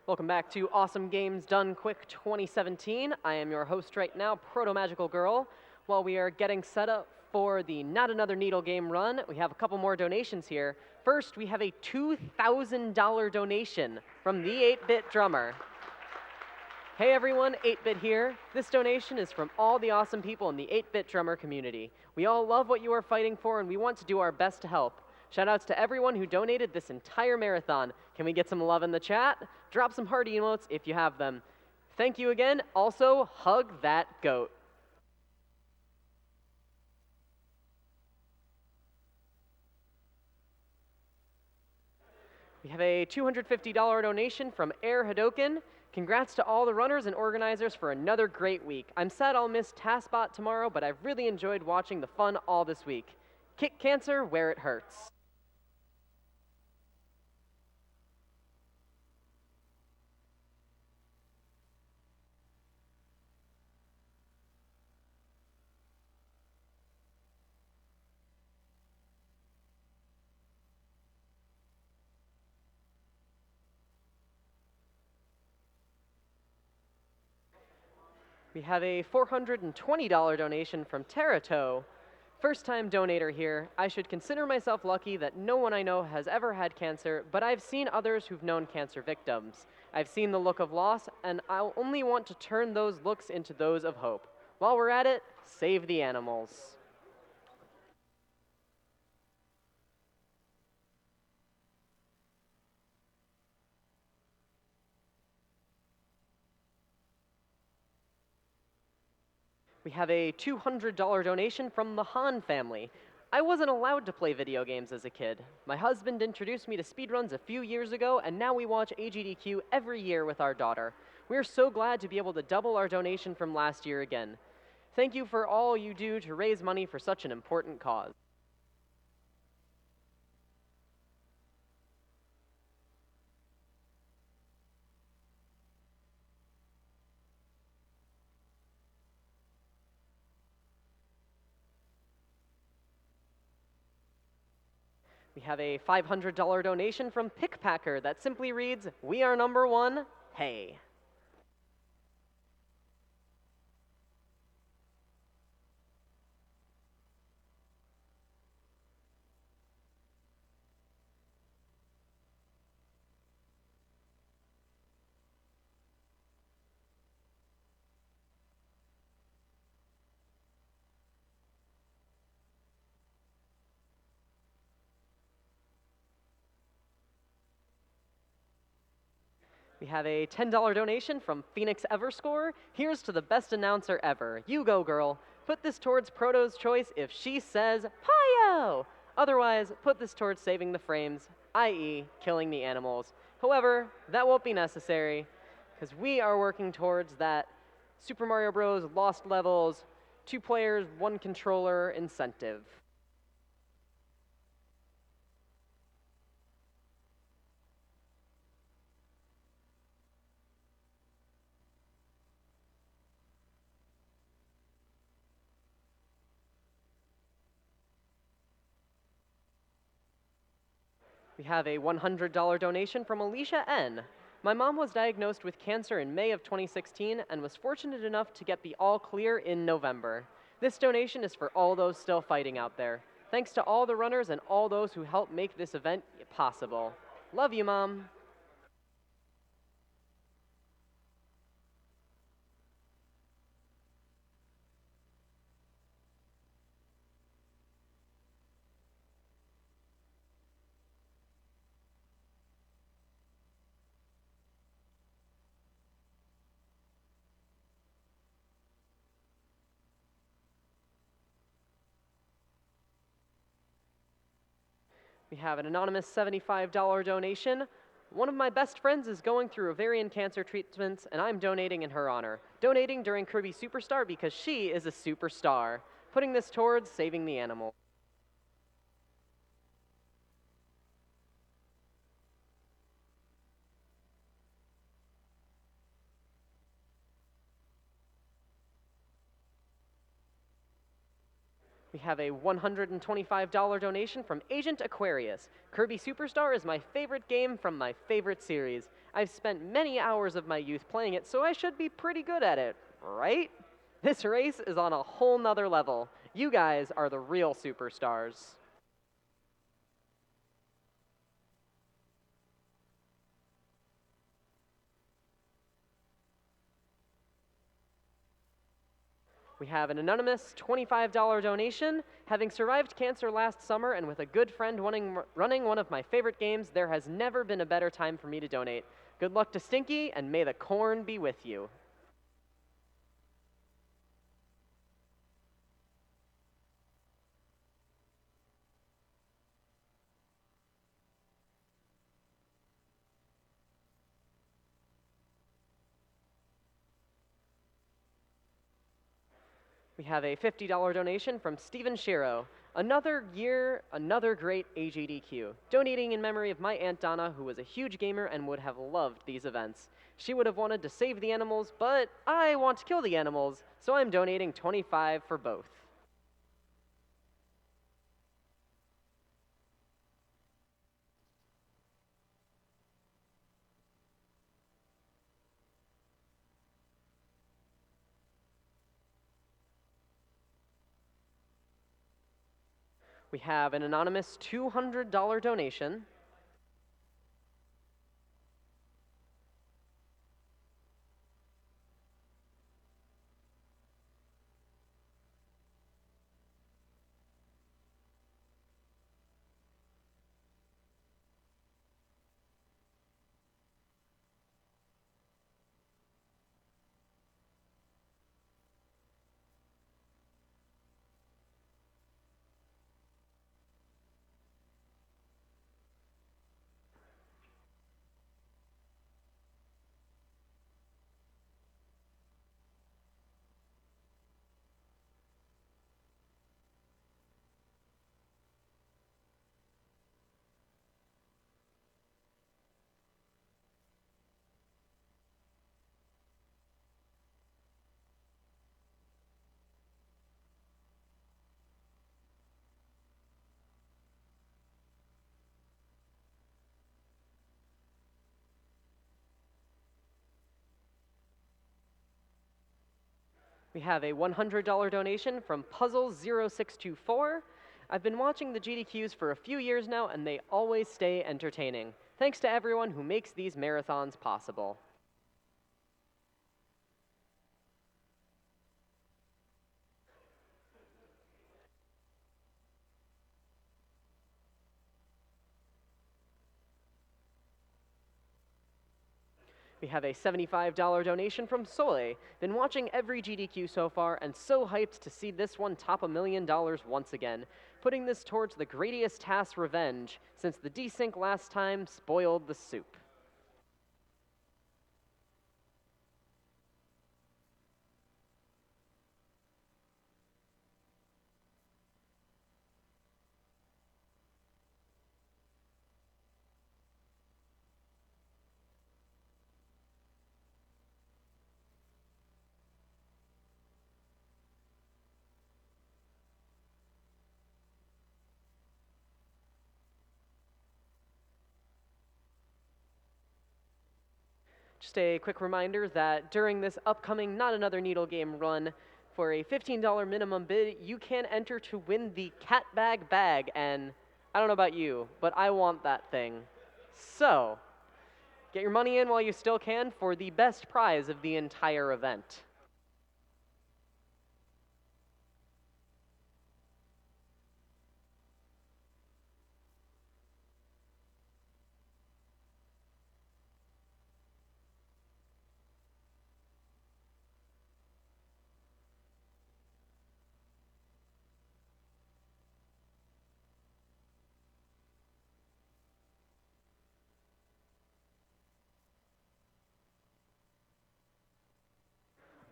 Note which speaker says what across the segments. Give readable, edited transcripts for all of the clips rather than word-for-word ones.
Speaker 1: Welcome back to Awesome Games Done Quick 2017. I am your host right now, Proto Magical Girl. While we are getting set up for the Not Another Needle game run, we have a couple more donations here. First, we have a $2,000 donation from the 8-Bit Drummer. Hey everyone, 8-Bit here. This donation is from all the awesome people in the 8-Bit Drummer community. We all love what you are fighting for, and we want to do our best to help. Shoutouts to everyone who donated this entire marathon. Can we get some love in the chat? Drop some heart emotes if you have them. Thank you again. Also, hug that goat. We have a $250 donation from Air Hadoken. Congrats to all the runners and organizers for another great week. I'm sad I'll miss TaskBot tomorrow, but I've really enjoyed watching the fun all this week. Kick cancer where it hurts. We have a $420 donation from Terato. First-time donator here. I should consider myself lucky that no one I know has ever had cancer, but I've seen others who've known cancer victims. I've seen the look of loss, and I'll only want to turn those looks into those of hope. While we're at it, save the animals. We have a $200 donation from the Han family. I wasn't allowed to play video games as a kid. My husband introduced me to speedruns a few years ago, and now we watch AGDQ every year with our daughter. We're so glad to be able to double our donation from last year again. Thank you for all you do to raise money for such an important cause. We have a $500 donation from Pickpacker that simply reads, "We are number one, hey." We have a $10 donation from Phoenix Everscore. Here's to the best announcer ever. You go, girl. Put this towards Proto's choice if she says, "Hi-yo!" Otherwise, put this towards saving the frames, i.e. killing the animals. However, that won't be necessary, because we are working towards that Super Mario Bros. Lost Levels, 2 players, 1 controller incentive. We have a $100 donation from Alicia N. My mom was diagnosed with cancer in May of 2016 and was fortunate enough to get the all clear in November. This donation is for all those still fighting out there. Thanks to all the runners and all those who helped make this event possible. Love you, Mom. We have an anonymous $75 donation. One of my best friends is going through ovarian cancer treatments, and I'm donating in her honor. Donating during Kirby Superstar because she is a superstar. Putting this towards saving the animal. We have a $125 donation from Agent Aquarius. Kirby Superstar is my favorite game from my favorite series. I've spent many hours of my youth playing it, so I should be pretty good at it, right? This race is on a whole nother level. You guys are the real superstars. We have an anonymous $25 donation. Having survived cancer last summer and with a good friend running one of my favorite games, there has never been a better time for me to donate. Good luck to Stinky, and may the corn be with you. We have a $50 donation from Stephen Shiro. Another year, another great AGDQ. Donating in memory of my Aunt Donna, who was a huge gamer and would have loved these events. She would have wanted to save the animals, but I want to kill the animals, so I'm donating 25 for both. We have an anonymous $200 donation. We have a $100 donation from Puzzle0624. I've been watching the GDQs for a few years now, and they always stay entertaining. Thanks to everyone who makes these marathons possible. We have a $75 donation from Soy. Been watching every GDQ so far and so hyped to see this one top $1 million once again. Putting this towards the Gradius Task Revenge, since the desync last time spoiled the soup. Just a quick reminder that during this upcoming Not Another Needle Game run, for a $15 minimum bid, you can enter to win the Cat Bag, and I don't know about you, but I want that thing. So, get your money in while you still can for the best prize of the entire event.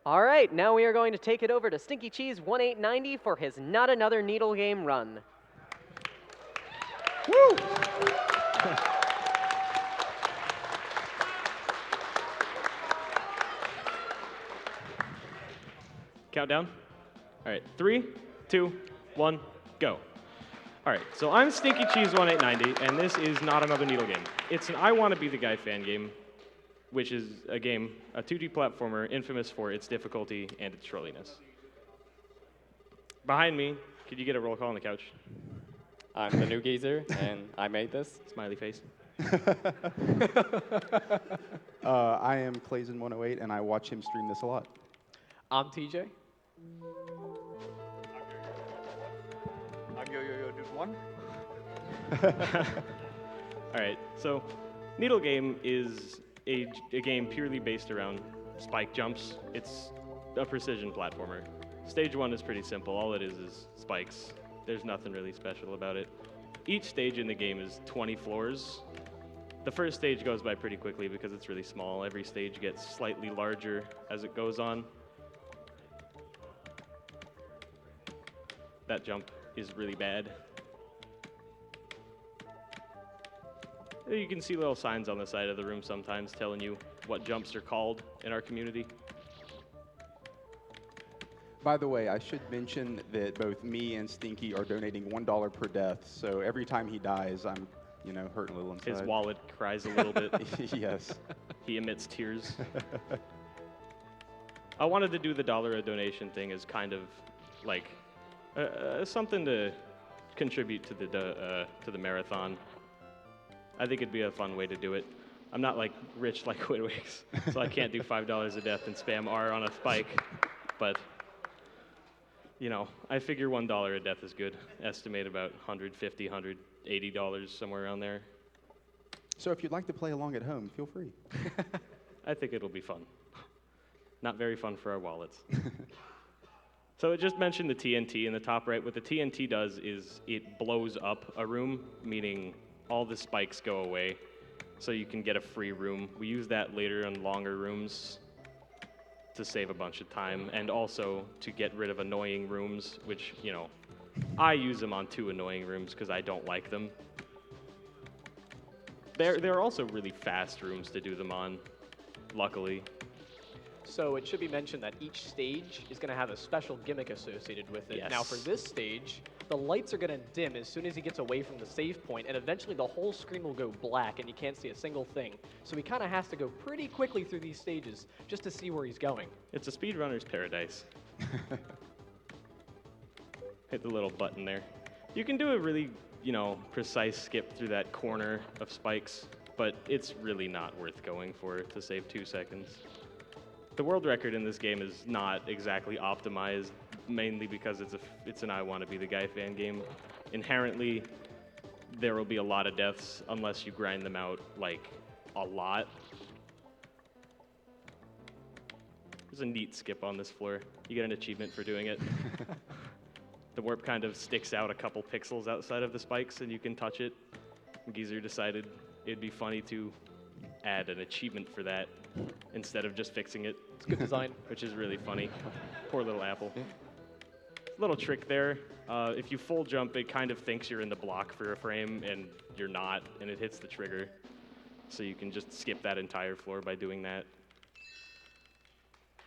Speaker 1: All right, now we are going to take it over to stinkycheeseone890 for his Not Another Needle Game run.
Speaker 2: Woo! Countdown. All right, 3, 2, 1. 1, go. All right, so I'm stinkycheeseone890, and this is not another needle game. It's an I Wanna Be the Guy fan game, which is a 2D platformer infamous for its difficulty and its trolliness. Behind me, could you get a roll call on the couch?
Speaker 3: I'm the new geezer, and I made this.
Speaker 2: Smiley face.
Speaker 4: I am Clayson108, and I watch him stream this a lot.
Speaker 5: I'm TJ.
Speaker 6: I'm Yo-Yo-Yo-Dude1.
Speaker 2: All right, so Needle Game is a game purely based around spike jumps. It's a precision platformer. Stage 1 is pretty simple. All it is spikes. There's nothing really special about it. Each stage in the game is 20 floors. The first stage goes by pretty quickly because it's really small. Every stage gets slightly larger as it goes on. That jump is really bad. You can see little signs on the side of the room sometimes telling you what jumps are called in our community.
Speaker 4: By the way, I should mention that both me and Stinky are donating $1 per death, so every time he dies, I'm, hurting a little inside.
Speaker 2: His wallet cries a little bit.
Speaker 4: Yes.
Speaker 2: He emits tears. I wanted to do the $1 a donation thing as kind of like something to contribute to the marathon. I think it'd be a fun way to do it. I'm not like rich like Whitwick's, so I can't do $5 a death and spam R on a spike, but I figure $1 a death is good. Estimate about $150, $180, somewhere around there.
Speaker 4: So if you'd like to play along at home, feel free.
Speaker 2: I think it'll be fun. Not very fun for our wallets. So it just mentioned the TNT in the top right. What the TNT does is it blows up a room, meaning all the spikes go away, so you can get a free room. We use that later on longer rooms to save a bunch of time, and also to get rid of annoying rooms, which, I use them on 2 annoying rooms because I don't like them. They're also really fast rooms to do them on, luckily.
Speaker 5: So it should be mentioned that each stage is going to have a special gimmick associated with it.
Speaker 2: Yes.
Speaker 5: Now for this stage, the lights are going to dim as soon as he gets away from the save point, and eventually the whole screen will go black and you can't see a single thing. So he kind of has to go pretty quickly through these stages just to see where he's going.
Speaker 2: It's a speedrunner's paradise. Hit the little button there. You can do a really, precise skip through that corner of spikes, but it's really not worth going for to save 2 seconds. The world record in this game is not exactly optimized, mainly because it's an I Wanna Be the Guy fan game. Inherently, there will be a lot of deaths unless you grind them out, a lot. There's a neat skip on this floor. You get an achievement for doing it. The warp kind of sticks out a couple pixels outside of the spikes, and you can touch it. Geezer decided it'd be funny to add an achievement for that instead of just fixing it.
Speaker 5: It's good design.
Speaker 2: Which is really funny. Poor little apple. Little trick there. If you full jump, it kind of thinks you're in the block for a frame, and you're not, and it hits the trigger. So you can just skip that entire floor by doing that.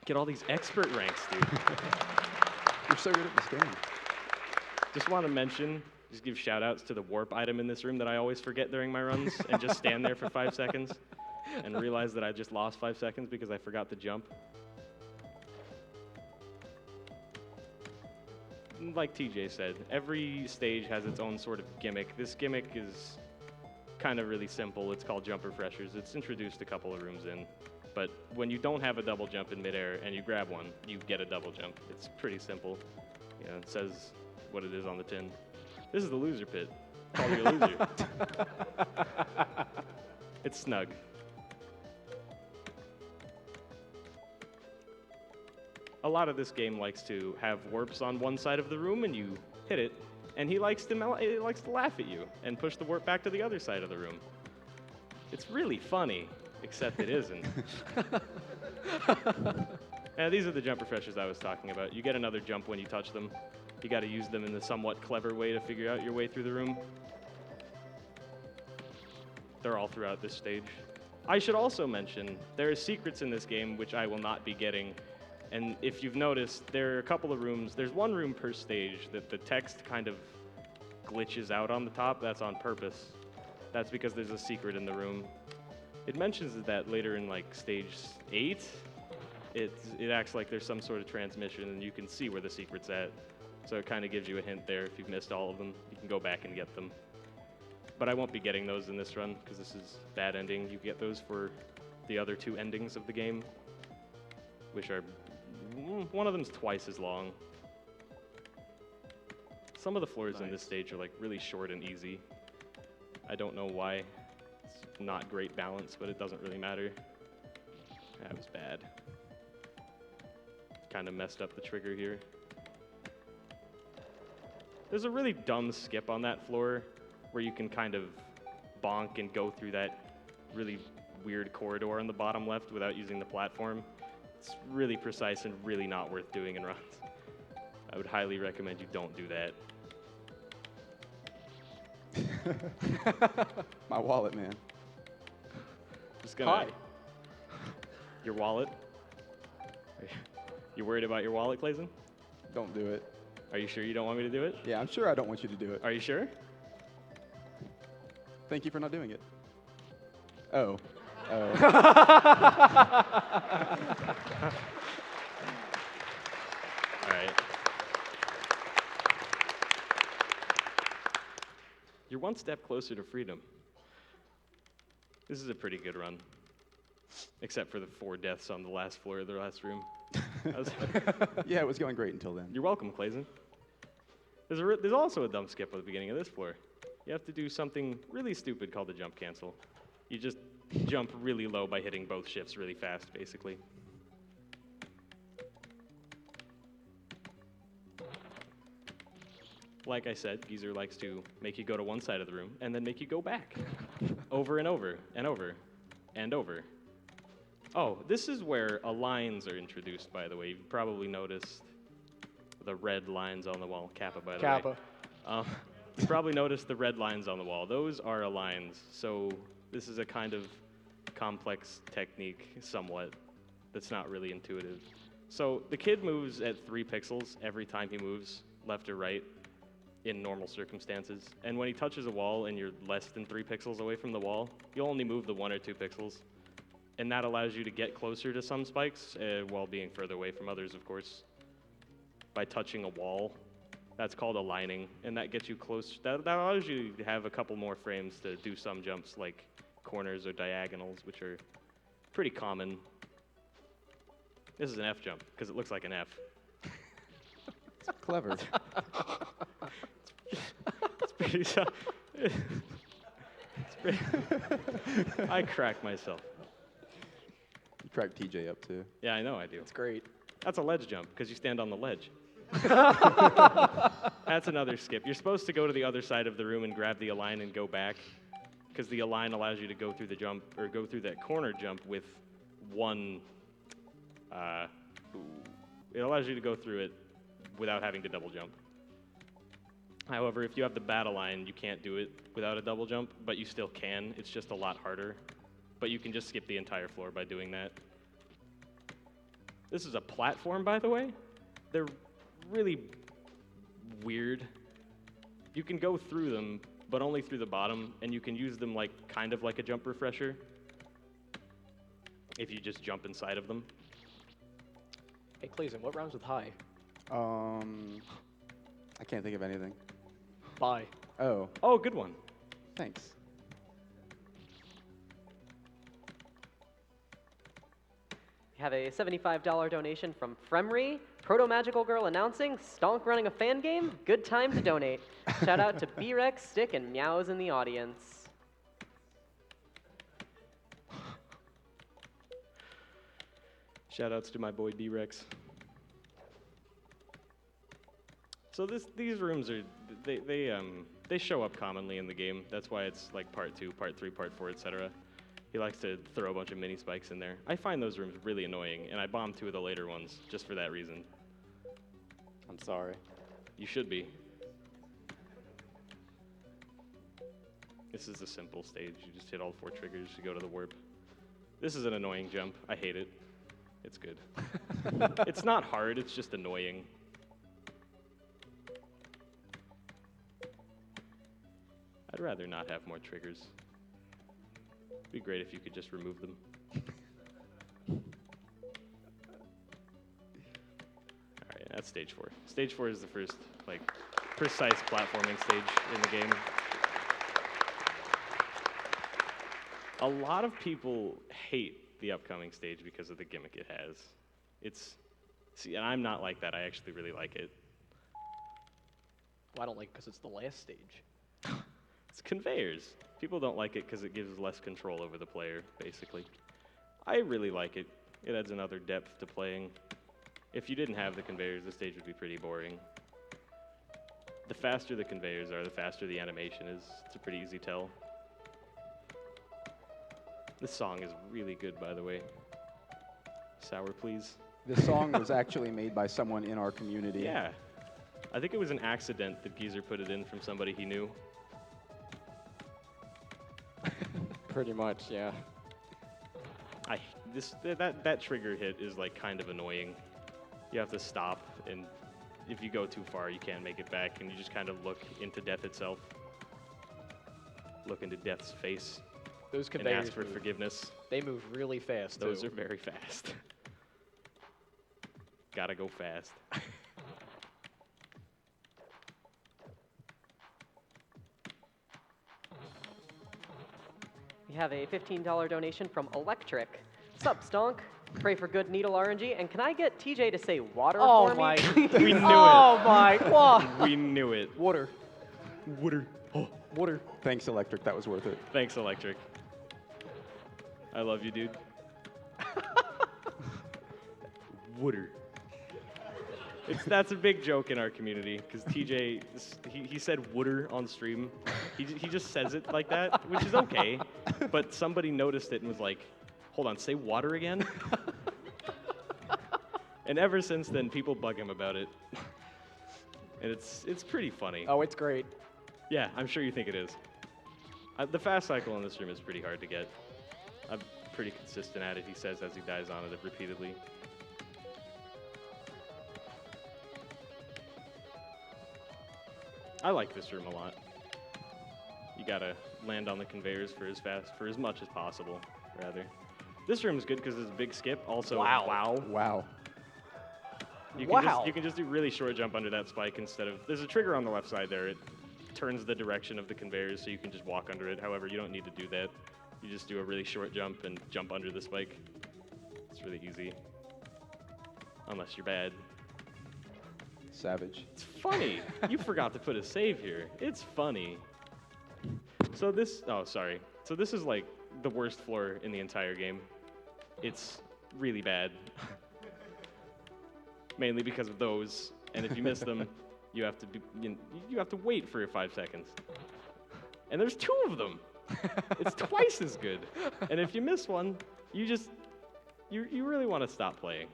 Speaker 2: Get all these expert ranks, dude.
Speaker 4: You're so good at this game.
Speaker 2: Just want to mention, just give shout-outs to the warp item in this room that I always forget during my runs, and just stand there for 5 seconds and realize that I just lost 5 seconds because I forgot to jump. Like TJ said, every stage has its own sort of gimmick. This gimmick is kind of really simple. It's called jump refreshers. It's introduced a couple of rooms in. But when you don't have a double jump in midair and you grab one, you get a double jump. It's pretty simple. It says what it is on the tin. This is the loser pit. Call you a loser. It's snug. A lot of this game likes to have warps on one side of the room and you hit it, and he likes to laugh at you and push the warp back to the other side of the room. It's really funny, except it isn't. These are the jump refreshers I was talking about. You get another jump when you touch them. You got to use them in a somewhat clever way to figure out your way through the room. They're all throughout this stage. I should also mention, there are secrets in this game which I will not be getting, And if you've noticed, there are a couple of rooms. There's one room per stage that the text kind of glitches out on the top. That's on purpose. That's because there's a secret in the room. It mentions that later in like stage 8. It acts like there's some sort of transmission and you can see where the secret's at. So it kind of gives you a hint there. If you've missed all of them, you can go back and get them. But I won't be getting those in this run because this is bad ending. You get those for the other 2 endings of the game, which are, one of them's twice as long. Some of the floors in this stage are like really short and easy. I don't know why. It's not great balance, but it doesn't really matter. That was bad. Kind of messed up the trigger here. There's a really dumb skip on that floor where you can kind of bonk and go through that really weird corridor on the bottom left without using the platform. It's really precise and really not worth doing in runs. I would highly recommend you don't do that.
Speaker 4: My wallet, man.
Speaker 2: Just gonna.
Speaker 5: Hi.
Speaker 2: Your wallet? You worried about your wallet, Clayson?
Speaker 4: Don't do it.
Speaker 2: Are you sure you don't want me to do it?
Speaker 4: Yeah, I'm sure I don't want you to do it.
Speaker 2: Are you sure?
Speaker 4: Thank you for not doing it. Oh. Oh.
Speaker 2: All right. You're one step closer to freedom. This is a pretty good run. Except for the 4 deaths on the last floor of the last room.
Speaker 4: Yeah, it was going great until then.
Speaker 2: You're welcome, Clayson. There's also a dumb skip at the beginning of this floor. You have to do something really stupid called the jump cancel. You just jump really low by hitting both shifts really fast, basically. Like I said, Geezer likes to make you go to one side of the room and then make you go back. Over and over and over and over. Oh, this is where lines are introduced, by the way. You've probably noticed the red lines on the wall. Kappa, by the way.
Speaker 5: Kappa.
Speaker 2: You probably noticed the red lines on the wall. Those are lines. So this is a kind of complex technique, somewhat, that's not really intuitive. So the kid moves at 3 pixels every time he moves left or right in normal circumstances. And when he touches a wall and you're less than 3 pixels away from the wall, you'll only move the 1 or 2 pixels. And that allows you to get closer to some spikes while being further away from others, of course. By touching a wall, that's called aligning, and that gets you close. That allows you to have a couple more frames to do some jumps like corners or diagonals, which are pretty common. This is an F jump, because it looks like an F.
Speaker 4: It's clever.
Speaker 2: It's pretty, I crack myself.
Speaker 4: You cracked TJ up too.
Speaker 2: Yeah, I know I do.
Speaker 5: It's great.
Speaker 2: That's a ledge jump, because you stand on the ledge. That's another skip. You're supposed to go to the other side of the room and grab the align and go back, because the align allows you to go through the jump, or go through that corner jump with one, it allows you to go through it without having to double jump. However, if you have the bad align, you can't do it without a double jump, but you still can. It's just a lot harder. But you can just skip the entire floor by doing that. This is a platform, by the way. They're really weird. You can go through them, but only through the bottom, and you can use them like kind of like a jump refresher if you just jump inside of them.
Speaker 5: Hey, Clayson, what rhymes with high?
Speaker 4: I can't think of anything.
Speaker 5: Bye.
Speaker 4: Oh,
Speaker 2: Oh, good one.
Speaker 4: thanks.
Speaker 1: We have a $75 donation from Fremry. Proto Magical Girl announcing, Stonk running a fan game, good time to donate. Shout out to B-Rex, Stick, and Meows in the audience.
Speaker 2: Shoutouts to my boy D-Rex. So these rooms are they show up commonly in the game. That's why it's like part 2, part 3, part 4, etc. He likes to throw a bunch of mini spikes in there. I find those rooms really annoying, and I bombed 2 of the later ones just for that reason.
Speaker 3: I'm sorry.
Speaker 2: You should be. This is a simple stage. You just hit all 4 triggers to go to the warp. This is an annoying jump. I hate it. It's good. It's not hard, it's just annoying. I'd rather not have more triggers. It'd be great if you could just remove them. Alright, that's stage 4. Stage 4 is the first, like, precise platforming stage in the game. A lot of people hate the upcoming stage because of the gimmick it has. See, and I'm not like that. I actually really like it.
Speaker 5: Well, I don't like it because it's the last stage.
Speaker 2: It's conveyors. People don't like it because it gives less control over the player, basically. I really like it. It adds another depth to playing. If you didn't have the conveyors, the stage would be pretty boring. The faster the conveyors are, the faster the animation is. It's a pretty easy tell. This song is really good, by the way. Sour, please.
Speaker 4: This song was actually made by someone in our community.
Speaker 2: Yeah. I think it was an accident that Geezer put it in from somebody he knew.
Speaker 3: Pretty much, yeah.
Speaker 2: That trigger hit is like kind of annoying. You have to stop, and if you go too far, you can't make it back, and you just kind of look into death itself. Look into death's face.
Speaker 5: Those
Speaker 2: And
Speaker 5: conveyors
Speaker 2: ask for
Speaker 5: move.
Speaker 2: forgiveness.
Speaker 5: They move really fast,
Speaker 2: Those
Speaker 5: too.
Speaker 2: are very fast. Gotta go fast.
Speaker 1: We have a $15 donation from Electric. Sup, Stonk? Pray for good needle RNG. And can I get TJ to say water
Speaker 5: Oh
Speaker 1: for
Speaker 5: my!
Speaker 1: me?
Speaker 2: We knew
Speaker 5: Oh my! What?
Speaker 2: it. We knew it.
Speaker 5: Water.
Speaker 2: Water. Oh,
Speaker 5: Water.
Speaker 4: Thanks, Electric. That was worth it.
Speaker 2: thanks, Electric. I love you, dude. Water. That's a big joke in our community because TJ, he said "wooder" on stream. He just says it like that, which is okay. But somebody noticed it and was like, "Hold on, say water again." And ever since then, people bug him about it, and it's pretty funny.
Speaker 5: Oh, it's great.
Speaker 2: Yeah, I'm sure you think it is. The fast cycle in this room is pretty hard to get. I'm pretty consistent at it, he says, as he dies on it repeatedly. I like this room a lot. You gotta land on the conveyors for as much as possible, rather. This room is good because it's a big skip. Also, wow.
Speaker 4: Wow.
Speaker 2: You
Speaker 5: Wow.
Speaker 2: can just do really short jump under that spike instead of... There's a trigger on the left side there. It turns the direction of the conveyors so you can just walk under it. However, you don't need to do that. You just do a really short jump and jump under the spike. It's really easy. Unless you're bad.
Speaker 4: Savage.
Speaker 2: It's funny. You forgot to put a save here. It's funny. So this... Oh, sorry. So this is like the worst floor in the entire game. It's really bad. Mainly because of those, and if you miss them, you have to wait for 5 seconds. And there's 2 of them. It's twice as good. And if you miss one, you really want to stop playing.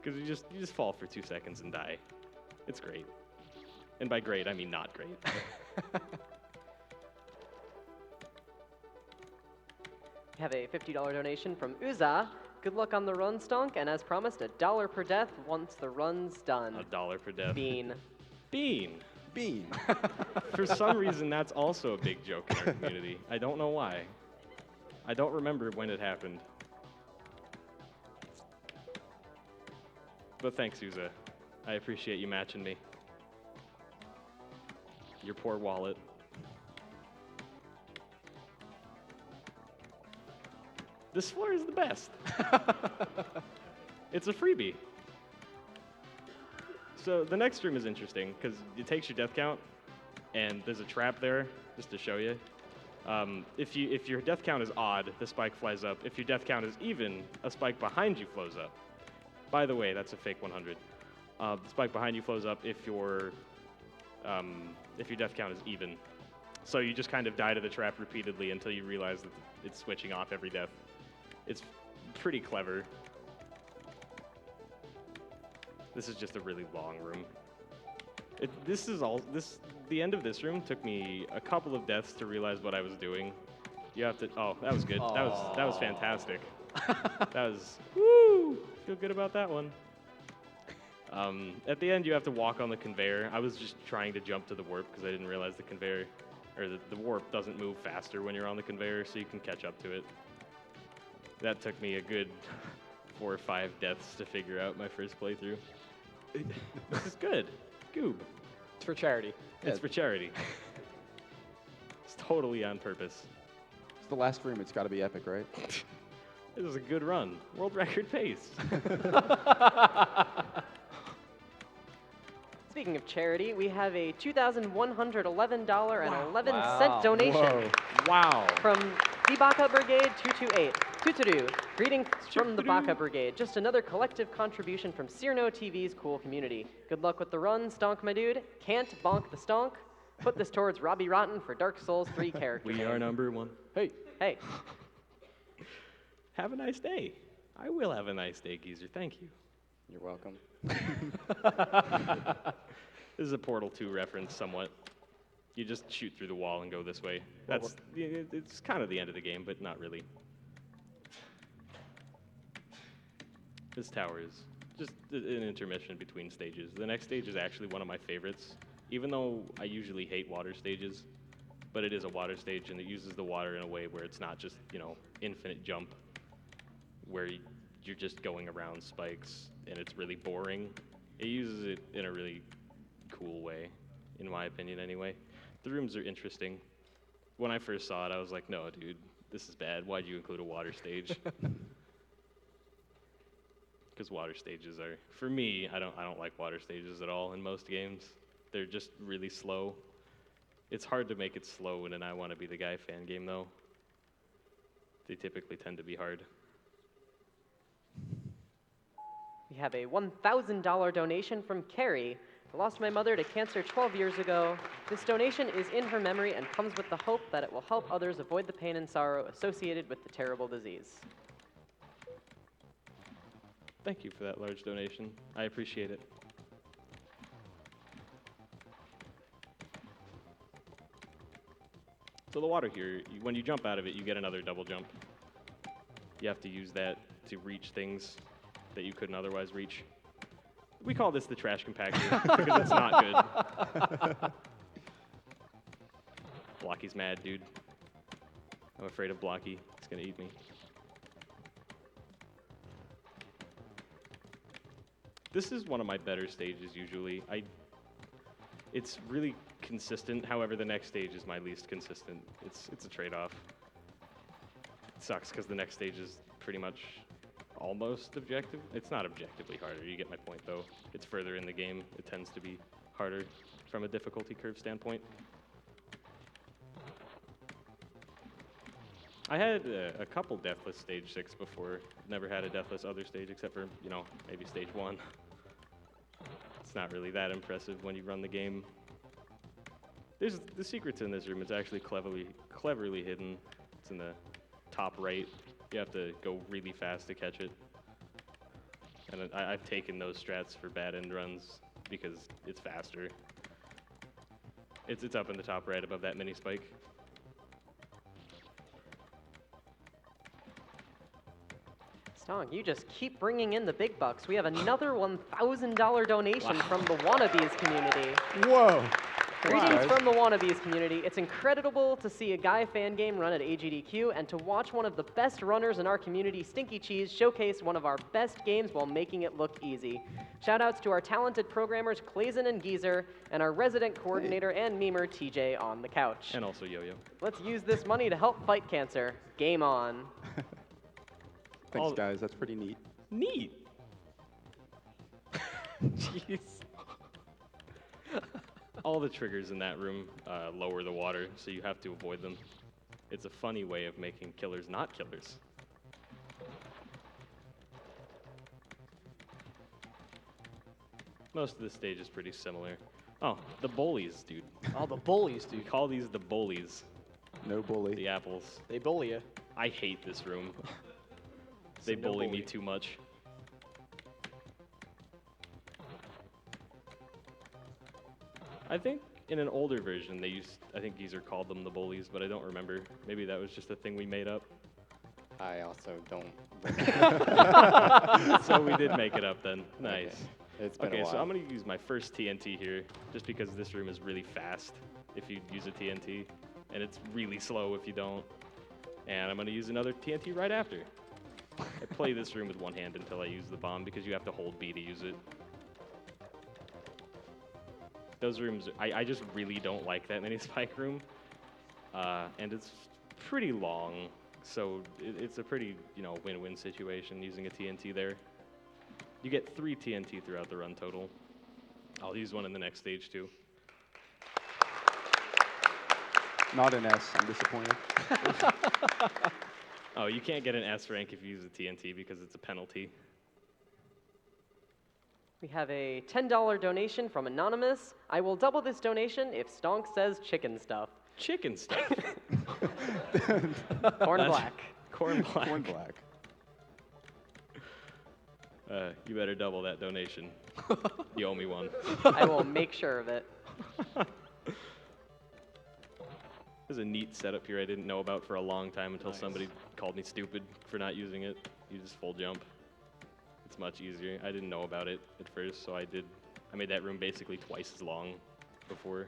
Speaker 2: Because you just fall for 2 seconds and die. It's great. And by great, I mean not great.
Speaker 1: We have a $50 donation from Uza. Good luck on the run, Stonk, and as promised, $1 per death once the run's done.
Speaker 2: $1 per death.
Speaker 1: Bean.
Speaker 2: Bean.
Speaker 4: Bean.
Speaker 2: For some reason, that's also a big joke in our community. I don't know why. I don't remember when it happened. But thanks, Uza. I appreciate you matching me. Your poor wallet. This floor is the best. It's a freebie. So the next room is interesting because it takes your death count, and there's a trap there, just to show you. If your death count is odd, the spike flies up. If your death count is even, a spike behind you flows up. By the way, that's a fake 100. The spike behind you flows up if your death count is even. So you just kind of die to the trap repeatedly until you realize that it's switching off every death. It's pretty clever. This is just a really long room. The end of this room took me a couple of deaths to realize what I was doing. You have to. Oh, that was good. That was fantastic. That was. Feel good about that one. At the end, you have to walk on the conveyor. I was just trying to jump to the warp because I didn't realize the conveyor, or the warp doesn't move faster when you're on the conveyor, so you can catch up to it. That took me a good 4 or 5 deaths to figure out my first playthrough. This is good. Goob.
Speaker 5: It's for charity.
Speaker 2: It's for charity. It's totally on purpose.
Speaker 4: It's the last room. It's got to be epic, right?
Speaker 2: This is a good run. World record pace.
Speaker 1: Speaking of charity, we have a $2,111.11
Speaker 5: Wow.
Speaker 1: donation
Speaker 4: Whoa.
Speaker 2: Wow.
Speaker 1: from the Baka Brigade 228. Tutudu, greetings from the Baka Brigade. Just another collective contribution from Cyrano TV's cool community. Good luck with the run, Stonk my dude. Can't bonk the stonk. Put this towards Robbie Rotten for Dark Souls 3 character.
Speaker 2: We are number 1.
Speaker 5: Hey.
Speaker 1: Hey,
Speaker 2: Have a nice day. I will have a nice day, Geezer. Thank you.
Speaker 3: You're welcome.
Speaker 2: This is a Portal 2 reference, somewhat. You just shoot through the wall and go this way. It's kind of the end of the game, but not really. This tower is just an intermission between stages. The next stage is actually one of my favorites, even though I usually hate water stages, but it is a water stage and it uses the water in a way where it's not just, infinite jump, where you're just going around spikes and it's really boring. It uses it in a really cool way, in my opinion anyway. The rooms are interesting. When I first saw it, I was like, no, dude, this is bad. Why'd you include a water stage? Because water stages are, for me, I don't like water stages at all in most games. They're just really slow. It's hard to make it slow in an I Want to Be the Guy fan game, though. They typically tend to be hard.
Speaker 1: we have a $1,000 donation from Carrie. I lost my mother to cancer 12 years ago. This donation is in her memory and comes with the hope that it will help others avoid the pain and sorrow associated with the terrible disease.
Speaker 2: Thank you for that large donation. I appreciate it. So the water here, when you jump out of it, you get another double jump. You have to use that to reach things that you couldn't otherwise reach. We call this the trash compactor because it's not good. Blocky's mad, dude. I'm afraid of Blocky. It's gonna eat me. This is one of my better stages usually. It's really consistent. However, the next stage is my least consistent. It's a trade-off. It sucks because the next stage is pretty much almost objective. It's not objectively harder. You get my point, though. It's further in the game. It tends to be harder from a difficulty curve standpoint. I had a couple deathless stage 6 before. Never had a deathless other stage except for, maybe stage 1. It's not really that impressive when you run the game. There's the secrets in this room. It's actually cleverly hidden. It's in the top right. You have to go really fast to catch it. And I've taken those strats for bad end runs because it's faster. It's up in the top right above that mini spike.
Speaker 1: Stonk, you just keep bringing in the big bucks. We have another $1,000 donation from the Wannabes community.
Speaker 4: Whoa.
Speaker 1: Greetings from the Wannabes community. It's incredible to see a Guy fan game run at AGDQ and to watch one of the best runners in our community, Stinky Cheese, showcase one of our best games while making it look easy. Shoutouts to our talented programmers, Clayson and Geezer, and our resident coordinator and memer, TJ, on the couch.
Speaker 2: And also Yo-Yo.
Speaker 1: Let's use this money to help fight cancer. Game on.
Speaker 4: Thanks, guys. That's pretty neat.
Speaker 2: Neat.
Speaker 5: Jeez.
Speaker 2: All the triggers in that room lower the water, so you have to avoid them. It's a funny way of making killers not killers. Most of the stage is pretty similar. Oh, the bullies, dude.
Speaker 5: Oh, the bullies,
Speaker 2: We
Speaker 5: dude.
Speaker 2: call these the bullies,
Speaker 4: No bully.
Speaker 2: the apples.
Speaker 5: They bully you.
Speaker 2: I hate this room. They
Speaker 5: No
Speaker 2: bully me
Speaker 5: bully.
Speaker 2: too much. I think In an older version, I think Geezer called them the bullies, but I don't remember. Maybe that was just a thing we made up.
Speaker 3: I also don't.
Speaker 2: So we did make it up then. Nice.
Speaker 3: Okay. It's been a
Speaker 2: Okay,
Speaker 3: while.
Speaker 2: so I'm going to use my first TNT here, just because this room is really fast if you use a TNT, and it's really slow if you don't. And I'm going to use another TNT right after. I play this room with one hand until I use the bomb, because you have to hold B to use it. Those rooms, I just really don't like that mini spike room, and it's pretty long, so it's a pretty, win-win situation using a TNT there. You get 3 TNT throughout the run total. I'll use one in the next stage too.
Speaker 4: Not an S. I'm disappointed.
Speaker 2: Oh, you can't get an S rank if you use a TNT because it's a penalty.
Speaker 1: We have a $10 donation from Anonymous. I will double this donation if Stonk says chicken stuff.
Speaker 2: Chicken stuff.
Speaker 1: Corn black.
Speaker 2: Corn black.
Speaker 4: Corn black.
Speaker 2: You better double that donation. You owe me one.
Speaker 1: I will make sure of it.
Speaker 2: There's a neat setup here I didn't know about for a long time until
Speaker 5: Nice.
Speaker 2: somebody called me stupid for not using it. You just full jump. It's much easier. I didn't know about it at first, so I made that room basically twice as long before.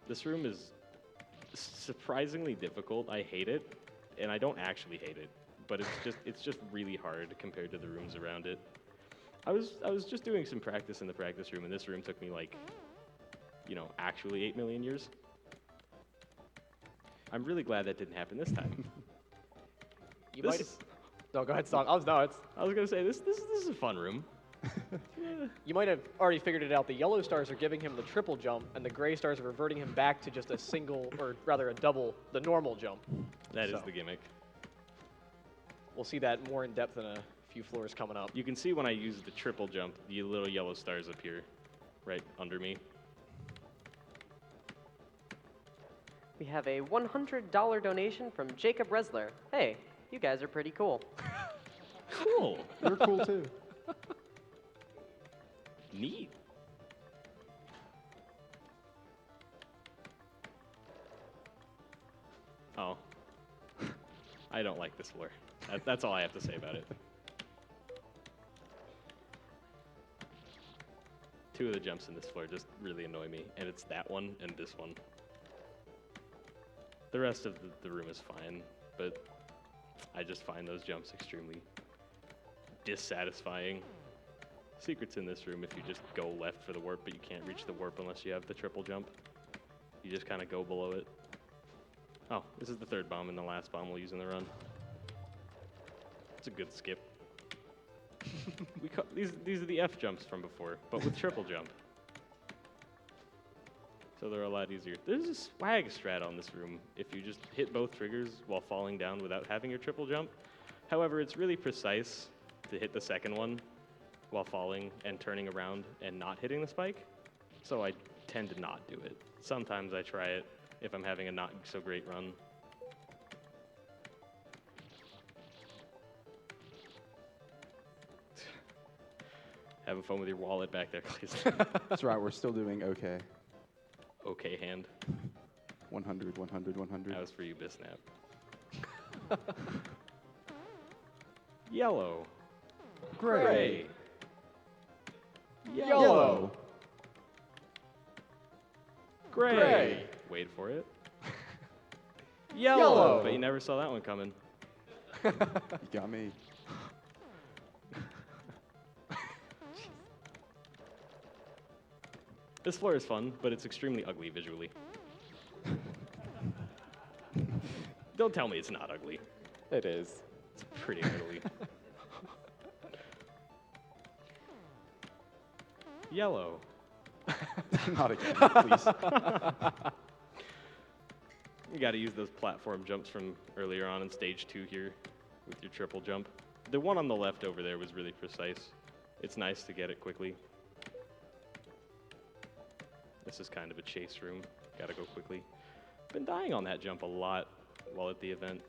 Speaker 2: This room is surprisingly difficult. I hate it, and I don't actually hate it, but it's just really hard compared to the rooms around it. I was just doing some practice in the practice room, and this room took me like, actually 8 million years. I'm really glad that didn't happen this time.
Speaker 5: You
Speaker 2: This
Speaker 5: might.
Speaker 2: is-
Speaker 5: No, go ahead, Stonk.
Speaker 2: I was gonna say this is a fun room.
Speaker 5: You might have already figured it out. The yellow stars are giving him the triple jump, and the gray stars are reverting him back to just a single, or rather a double, the normal jump.
Speaker 2: That is
Speaker 5: So.
Speaker 2: the gimmick.
Speaker 5: We'll see that more in depth in a few floors coming up.
Speaker 2: You can see when I use the triple jump, the little yellow stars appear right under me.
Speaker 1: We have a $100 donation from Jacob Resler. Hey, you guys are pretty cool.
Speaker 2: Cool.
Speaker 4: You're cool too.
Speaker 2: Neat. Oh. I don't like this floor. That's all I have to say about it. 2 of the jumps in this floor just really annoy me, and it's that one and this one. The rest of the room is fine, but I just find those jumps extremely dissatisfying. Secret's in this room if you just go left for the warp, but you can't reach the warp unless you have the triple jump. You just kind of go below it. Oh, this is the 3rd bomb and the last bomb we'll use in the run. It's a good skip. These are the F jumps from before, but with triple jump. So they're a lot easier. There's a swag strat on this room if you just hit both triggers while falling down without having your triple jump. However, it's really precise to hit the second one while falling and turning around and not hitting the spike. So I tend to not do it. Sometimes I try it if I'm having a not so great run. Having fun with your wallet back there, please.
Speaker 4: That's right. We're still doing okay.
Speaker 2: Okay, hand.
Speaker 4: 100, 100, 100.
Speaker 2: That was for you, Bisnap. Yellow. Gray.
Speaker 5: Yellow.
Speaker 2: Gray. Wait for it. Yellow.
Speaker 5: Yellow.
Speaker 2: But you never saw that one coming.
Speaker 4: You got me.
Speaker 2: This floor is fun, but it's extremely ugly visually. Don't tell me it's not ugly.
Speaker 3: It is.
Speaker 2: It's pretty ugly. Yellow.
Speaker 4: Not again, please.
Speaker 2: You got to use those platform jumps from earlier on in stage 2 here with your triple jump. The one on the left over there was really precise. It's nice to get it quickly. This is kind of a chase room. Got to go quickly. Been dying on that jump a lot while at the event.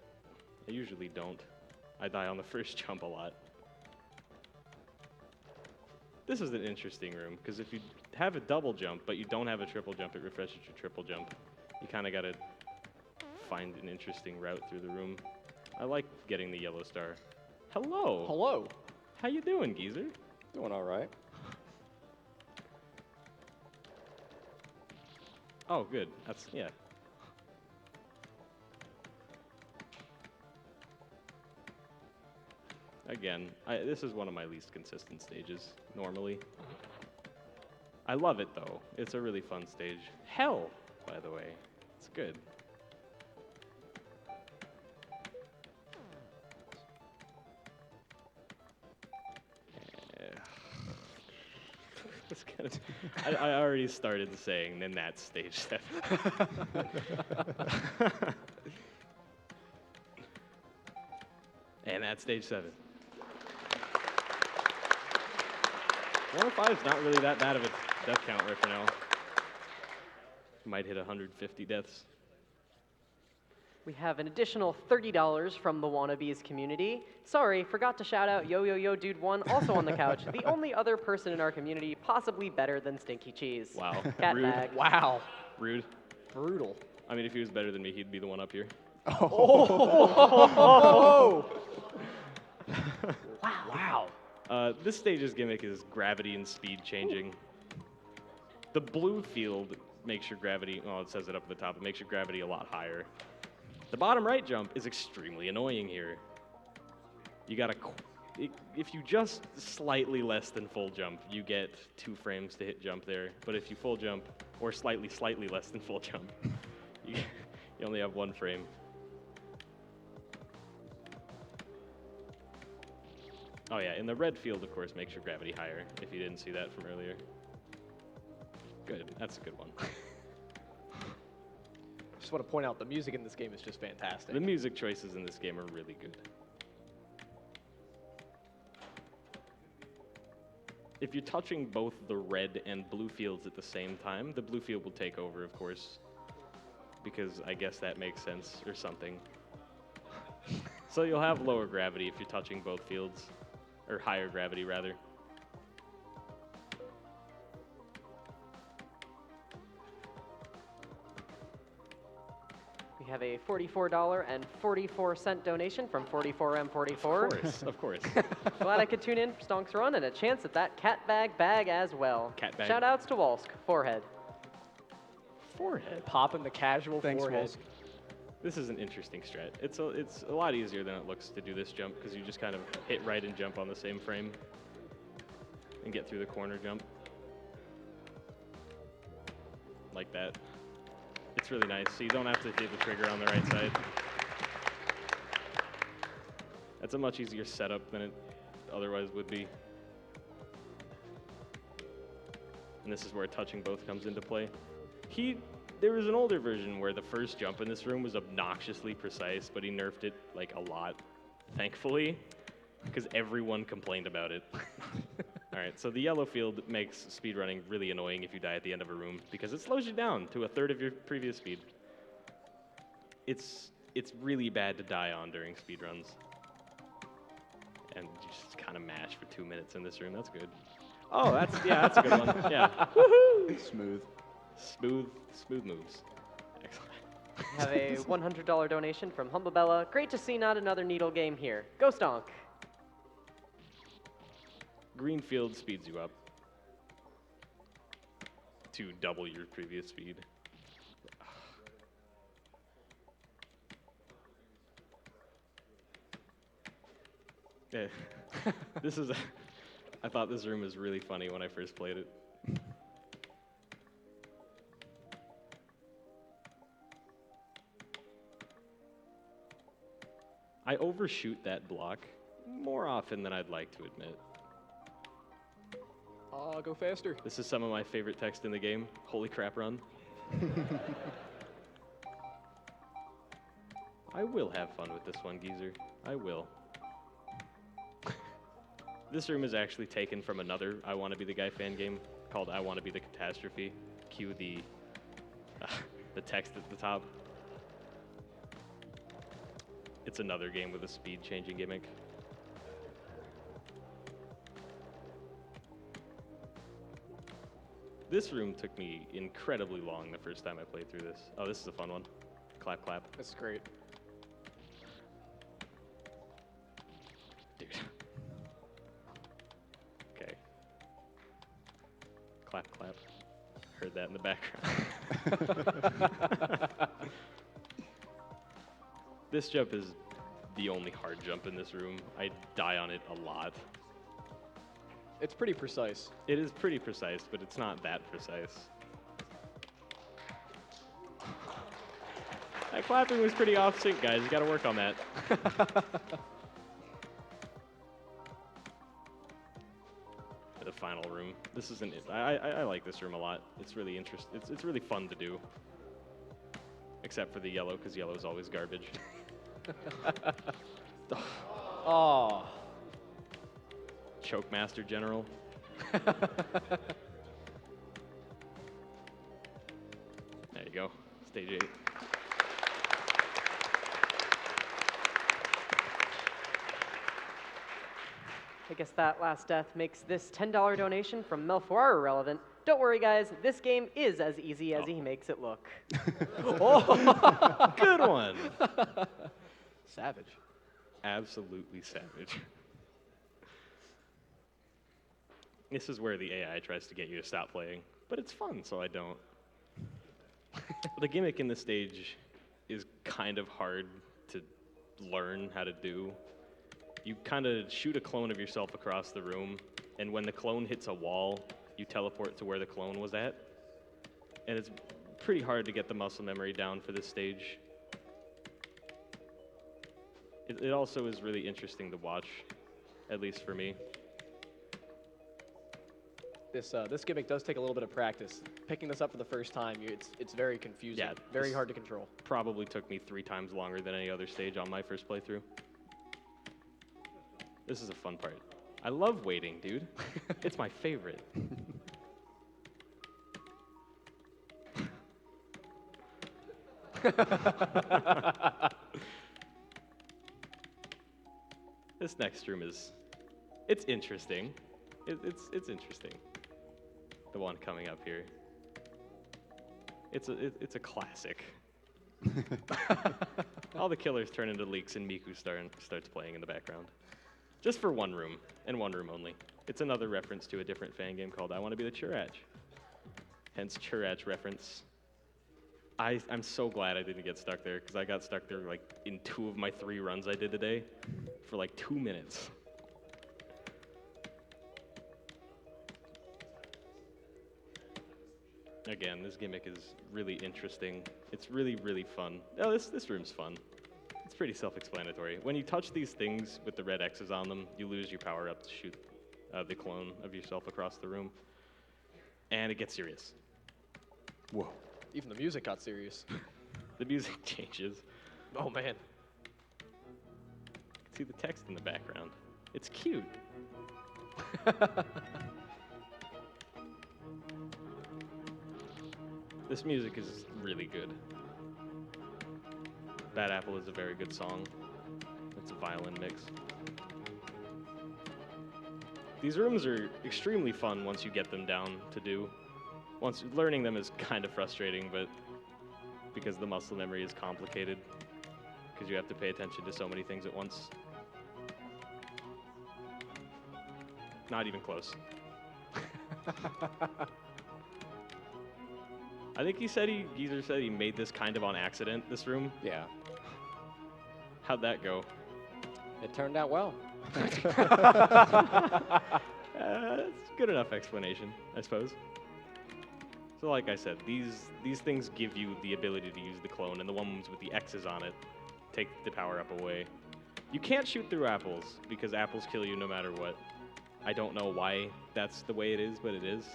Speaker 2: I usually don't. I die on the first jump a lot. This is an interesting room, because if you have a double jump, but you don't have a triple jump, it refreshes your triple jump. You kind of got to find an interesting route through the room. I like getting the yellow star. Hello.
Speaker 5: Hello.
Speaker 2: How you doing, geezer?
Speaker 3: Doing all right.
Speaker 2: Oh, good. That's, yeah. Again, this is one of my least consistent stages, normally. I love it, though. It's a really fun stage. Hell, by the way. It's good. It's gonna, I already started saying, then that's stage 7. And that's stage 7. 105 is not really that bad of a death count right for now. Might hit 150 deaths.
Speaker 1: We have an additional $30 from the Wannabes community. Sorry, forgot to shout out Yo Yo Yo Dude 1, also on the couch, the only other person in our community possibly better than Stinky Cheese.
Speaker 2: Wow.
Speaker 1: Cat
Speaker 2: Rude.
Speaker 1: bag.
Speaker 5: Wow.
Speaker 2: Rude.
Speaker 5: Brutal.
Speaker 2: I mean, if he was better than me, he'd be the one up here.
Speaker 5: Oh! Wow.
Speaker 2: This stage's gimmick is gravity and speed changing. The blue field makes your gravity, well, it says it up at the top, it makes your gravity a lot higher. The bottom right jump is extremely annoying here. You gotta, if you just slightly less than full jump, you get 2 frames to hit jump there. But if you full jump, or slightly less than full jump, you only have 1 frame. Oh yeah, and the red field, of course, makes your gravity higher, if you didn't see that from earlier. Good, that's a good one.
Speaker 5: Just want to point out the music in this game is just fantastic.
Speaker 2: The music choices in this game are really good. If you're touching both the red and blue fields at the same time, the blue field will take over, of course, because I guess that makes sense or something. So you'll have lower gravity if you're touching both fields, or higher gravity rather.
Speaker 1: We have a $44.44 donation from 44M44.
Speaker 2: Of course.
Speaker 1: Glad I could tune in for Stonk's Run and a chance at that cat bag as well.
Speaker 2: Cat bag.
Speaker 1: Shout outs to Walsk, forehead.
Speaker 2: Forehead.
Speaker 5: Popping the casual
Speaker 4: Thanks,
Speaker 5: forehead.
Speaker 4: Wolf.
Speaker 2: This is an interesting strat. It's a lot easier than it looks to do this jump because you just kind of hit right and jump on the same frame and get through the corner jump. Like that. It's really nice, so you don't have to hit the trigger on the right side. That's a much easier setup than it otherwise would be. And this is where touching both comes into play. There was an older version where the first jump in this room was obnoxiously precise, but he nerfed it like a lot, thankfully, because everyone complained about it. All right, so the yellow field makes speedrunning really annoying if you die at the end of a room because it slows you down to 1/3 of your previous speed. It's really bad to die on during speedruns. And you just kind of mash for 2 minutes in this room. That's good. Oh, that's a good one. Yeah. Woohoo!
Speaker 4: Smooth.
Speaker 2: Smooth moves. Excellent.
Speaker 1: We have a $100 donation from Humblebella. Great to see not another needle game here. Go Stonk.
Speaker 2: Green field speeds you up to double your previous speed. Yeah. I thought this room was really funny when I first played it. I overshoot that block more often than I'd like to admit.
Speaker 5: Go faster.
Speaker 2: This is some of my favorite text in the game. Holy crap, run. I will have fun with this one, geezer. I will. This room is actually taken from another I Wanna Be the Guy fan game called I Wanna Be the Catastrophe. Cue the text at the top. It's another game with a speed changing gimmick. This room took me incredibly long the first time I played through this. Oh, this is a fun one. Clap, clap.
Speaker 5: This is great.
Speaker 2: Dude. Okay. Clap, clap. Heard that in the background. This jump is the only hard jump in this room. I die on it a lot.
Speaker 5: It's pretty precise.
Speaker 2: It is pretty precise, but it's not that precise. That clapping was pretty off sync, guys. You gotta work on that. The final room. This isn't it. I like this room a lot. It's really interesting. It's really fun to do. Except for the yellow, because yellow is always garbage.
Speaker 5: Oh.
Speaker 2: Choke Master General. There you go. Stage 8.
Speaker 1: I guess that last death makes this $10 donation from Melfoir irrelevant. Don't worry, guys. This game is as easy as he makes it look.
Speaker 2: Good one.
Speaker 5: Savage.
Speaker 2: Absolutely savage. This is where the AI tries to get you to stop playing, but it's fun, so I don't. The gimmick in this stage is kind of hard to learn how to do. You kind of shoot a clone of yourself across the room, and when the clone hits a wall, you teleport to where the clone was at. And it's pretty hard to get the muscle memory down for this stage. It also is really interesting to watch, at least for me.
Speaker 5: This gimmick does take a little bit of practice. Picking this up for the first time, it's very confusing.
Speaker 2: Yeah,
Speaker 5: very
Speaker 2: this-
Speaker 5: hard to control.
Speaker 2: Probably took me 3 times longer than any other stage on my first playthrough. This is a fun part. I love waiting, dude. It's my favorite. This next room it's interesting. It's interesting. The one coming up here. It's a classic. All the killers turn into leaks and Miku starts playing in the background. Just for one room, and one room only. It's another reference to a different fan game called I Want to Be the Churach. Hence Churach reference. I'm so glad I didn't get stuck there, because I got stuck there like in 2 of my 3 runs I did today for like 2 minutes. Again, this gimmick is really interesting. It's really, really fun. Oh, this room's fun. It's pretty self-explanatory. When you touch these things with the red X's on them, you lose your power-up to shoot the clone of yourself across the room. And it gets serious. Whoa.
Speaker 5: Even the music got serious.
Speaker 2: The music changes.
Speaker 5: Oh, man.
Speaker 2: See the text in the background. It's cute. This music is really good. Bad Apple is a very good song. It's a violin mix. These rooms are extremely fun once you get them down to do. Once learning them is kind of frustrating, but because the muscle memory is complicated, because you have to pay attention to so many things at once. Not even close. I think Geezer said he made this kind of on accident, this room.
Speaker 3: Yeah.
Speaker 2: How'd that go?
Speaker 3: It turned out well.
Speaker 2: That's good enough explanation, I suppose. So like I said, these things give you the ability to use the clone, and the ones with the X's on it take the power-up away. You can't shoot through apples, because apples kill you no matter what. I don't know why that's the way it is, but it is.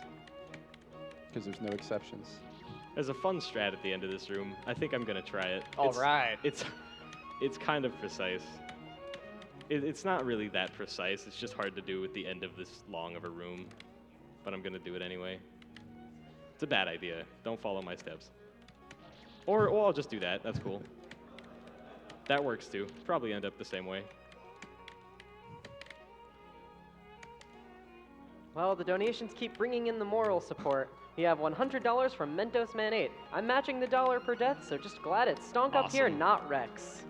Speaker 4: Because there's no exceptions.
Speaker 2: There's a fun strat at the end of this room. I think I'm gonna try it.
Speaker 5: All right.
Speaker 2: It's kind of precise. It's not really that precise. It's just hard to do at the end of this long of a room. But I'm gonna do it anyway. It's a bad idea. Don't follow my steps. Or I'll just do that. That's cool. That works too. Probably end up the same way.
Speaker 1: Well, the donations keep bringing in the moral support. We have $100 from Mentos Man 8. I'm matching the dollar per death, so just glad it's Stonk up here,
Speaker 2: Awesome.
Speaker 1: not Rex.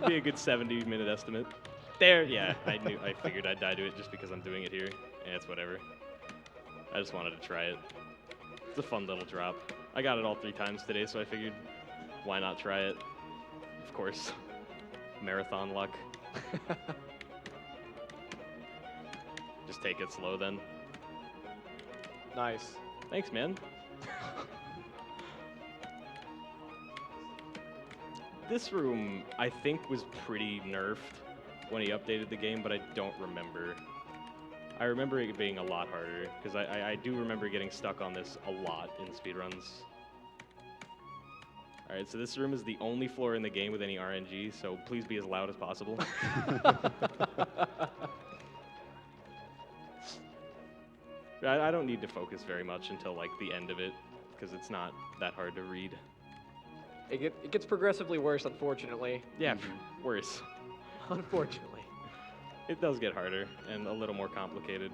Speaker 2: Be a good 70-minute estimate. There, yeah, I figured I'd die to it just because I'm doing it here. Yeah, it's whatever. I just wanted to try it. It's a fun little drop. I got it all 3 times today, so I figured, why not try it? Of course. Marathon luck. Just take it slow then.
Speaker 5: Nice.
Speaker 2: Thanks, man. This room, I think, was pretty nerfed when he updated the game, but I don't remember. I remember it being a lot harder, because I do remember getting stuck on this a lot in speedruns. Alright, so this room is the only floor in the game with any RNG, so please be as loud as possible. I don't need to focus very much until, like, the end of it, because it's not that hard to read.
Speaker 5: It gets progressively worse, unfortunately.
Speaker 2: Yeah, worse.
Speaker 5: Unfortunately.
Speaker 2: It does get harder and a little more complicated.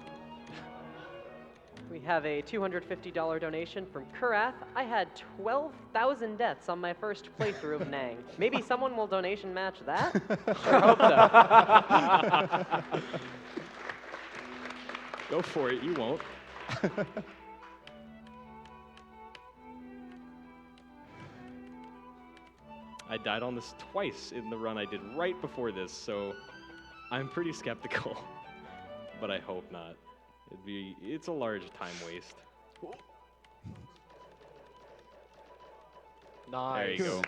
Speaker 1: We have a $250 donation from Kurath. I had 12,000 deaths on my first playthrough of Nang. Maybe someone will donation match that?
Speaker 5: Sure hope so.
Speaker 2: Go for it, you won't. I died on this twice in the run I did right before this, so I'm pretty skeptical, but I hope not. It's a large time waste.
Speaker 5: Nice.
Speaker 2: There you go.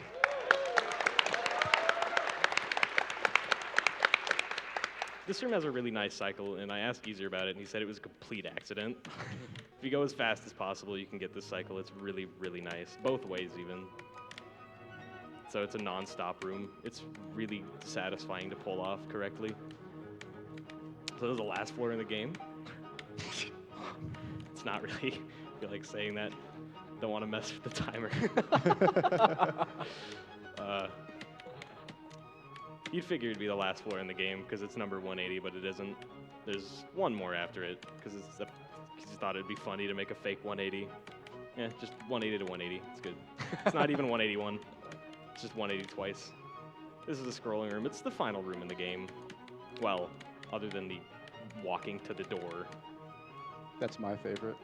Speaker 2: This room has a really nice cycle, and I asked Geezer about it, and he said it was a complete accident. If you go as fast as possible, you can get this cycle. It's really, really nice. Both ways, even. So it's a non-stop room. It's really satisfying to pull off correctly. So this is the last floor in the game. It's not really, I feel like saying that. Don't want to mess with the timer. You'd figure it'd be the last floor in the game because it's number 180, but it isn't. There's one more after it because you thought it'd be funny to make a fake 180. Yeah, just 180 to 180. It's good. It's not even 181. It's just 180 twice. This is a scrolling room. It's the final room in the game. Well, other than the walking to the door.
Speaker 4: That's my favorite.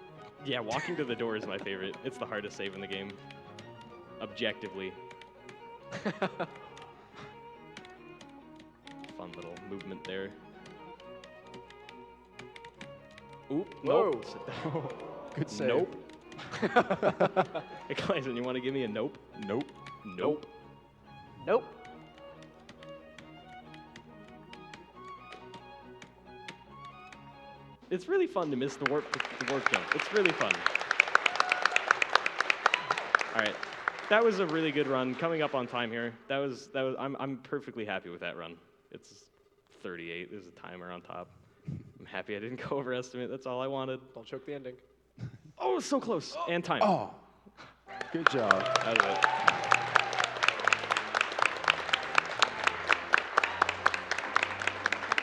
Speaker 2: Yeah, walking to the door is my favorite. It's the hardest save in the game. Objectively. Fun little movement there. Oop, nope.
Speaker 4: Good save.
Speaker 2: Nope. Hey, Clayson, you want to give me a nope?
Speaker 4: Nope.
Speaker 2: Nope.
Speaker 1: Nope.
Speaker 2: It's really fun to miss the warp jump. It's really fun. All right, that was a really good run. Coming up on time here. I'm perfectly happy with that run. It's 38. There's a timer on top. I'm happy I didn't go over estimate. That's all I wanted.
Speaker 5: Don't choke the ending.
Speaker 2: Oh, so close. And time.
Speaker 4: Oh, good job.
Speaker 2: That was it.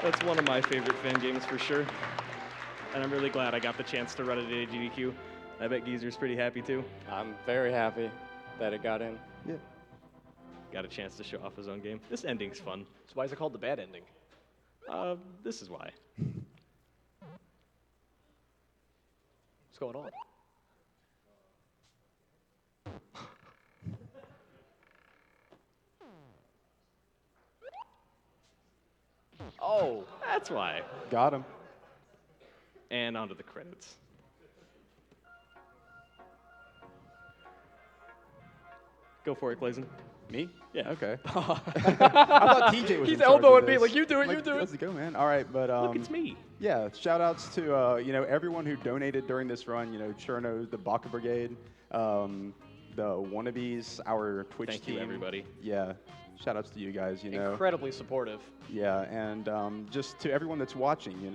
Speaker 2: That's one of my favorite fan games for sure. And I'm really glad I got the chance to run it at GDQ. I bet Geezer's pretty happy too.
Speaker 3: I'm very happy that it got in.
Speaker 4: Yeah.
Speaker 2: Got a chance to show off his own game. This ending's fun.
Speaker 5: So why is it called the bad ending?
Speaker 2: This is why.
Speaker 5: What's going on? Oh,
Speaker 2: That's why.
Speaker 4: Got him.
Speaker 2: And onto the credits. Go for it, Clayson.
Speaker 4: Me?
Speaker 2: Yeah.
Speaker 4: Okay. I thought TJ was
Speaker 5: He's
Speaker 4: in charge of
Speaker 5: elbowing me
Speaker 4: this.
Speaker 5: like, you do it, you do it.
Speaker 4: Let's go, man. All right, but
Speaker 2: Look, it's me.
Speaker 4: yeah, shout outs to everyone who donated during this run. Cherno, the Baka Brigade, the Wannabes, our Twitch
Speaker 2: Thank
Speaker 4: team.
Speaker 2: you, everybody.
Speaker 4: Yeah, shout outs to you guys.
Speaker 5: incredibly supportive.
Speaker 4: Yeah, and just to everyone that's watching,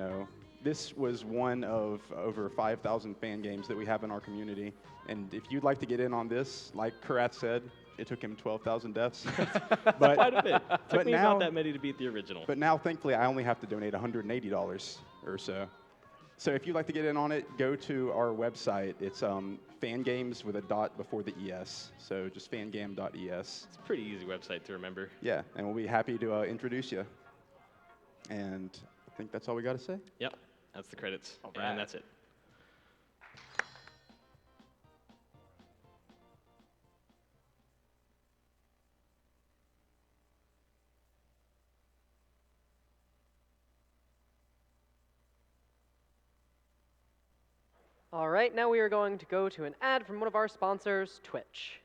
Speaker 4: this was one of over 5,000 fan games that we have in our community. And if you'd like to get in on this, like Kurath said, it took him 12,000 deaths. but
Speaker 2: Quite a bit. Took me
Speaker 4: now-
Speaker 2: not that many to beat the original.
Speaker 4: But now, thankfully, I only have to donate $180 or so. So if you'd like to get in on it, go to our website. It's fangames with a dot before the ES. So just fangame.es.
Speaker 2: It's a pretty easy website to remember.
Speaker 4: Yeah, and we'll be happy to introduce you. And I think that's all we got to say.
Speaker 2: Yep, that's the credits.
Speaker 5: All right.
Speaker 2: And that's it.
Speaker 1: All right, now we are going to go to an ad from one of our sponsors, Twitch.